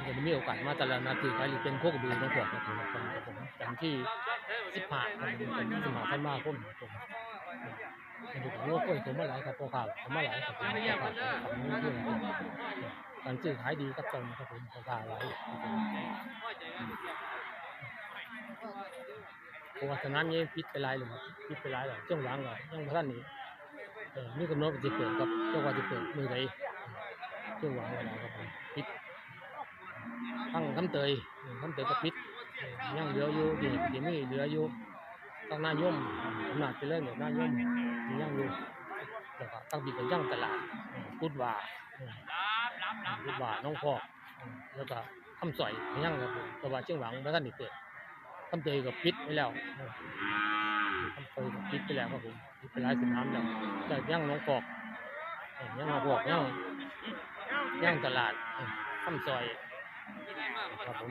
จะมีโอกาสมาตลาดนัดที่ขายหรือเป็นโคกระบือน้องขวดครับผมจันที่15ครับผมเป็น15ธันวาคมครับผมมันอยู่กับวัวกล้วยผมมาหลายครับพอข่าวผมมาหลายครับผมพอข่าวผมนี่คือการซื้อขายดีครับตอนนี้ครับผมพอข่าวหลายเพราะว่าสนามนี้ปิดไปหลายเลยครับปิดไปหลายเลยช่วงหลังก็ยังท่านนี้มีกำหนดจะเปิดครับเจ้าว่าจะเปิดมือใดช่วงหลังอะไรครับผมปิดทั้งคำเตยกับปิดยังเหลืออยู่ดีนี่เหลืออยู่ตั้งหน้าย่อมอำนาจไปเลยเนี่ยหน้าย่อมยังอยู่แล้วก็ตั้งปีกันยังตลาดพุทธว่าน้องพอกแล้วก็คำสอยยังครับผมแต่ว่าเชียงหวังแล้วท่านนี่เปิดคำเตยกับปิดไปแล้วคำเตยกับปิดไปแล้วครับผมปิดไปหลายสนามแล้วแต่ยังน้องพอกยังน้องพอกยังตลาดคำสอยครับผม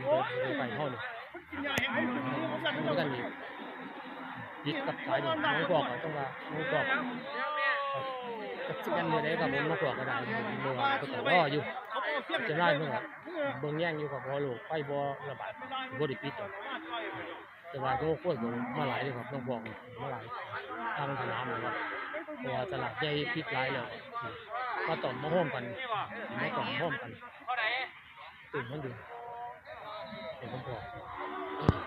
ไปห้องนี่ท่านนี่ปิดกับสายนี่น้องพอกต้องว่าน้องพอกกับสิกันมือได้ครับผมน้องพอกก็ได้เมื่อวานก็รออยู่จะได้เมื่อเบิ่งแย่งอยู่กับพอลูกไฟบ่ระบาดบ่ได้ปิดแต่ว่าก็ควรจะมาหลายเลยครับน้องพอกมาหลายทางสนามนะครับเพราะว่าตลาดใหญ่ปิดหลายแล้วมาต่อมาร่วมกันมาต่อร่วมกันตื่นมันดีเป็นน้องพอก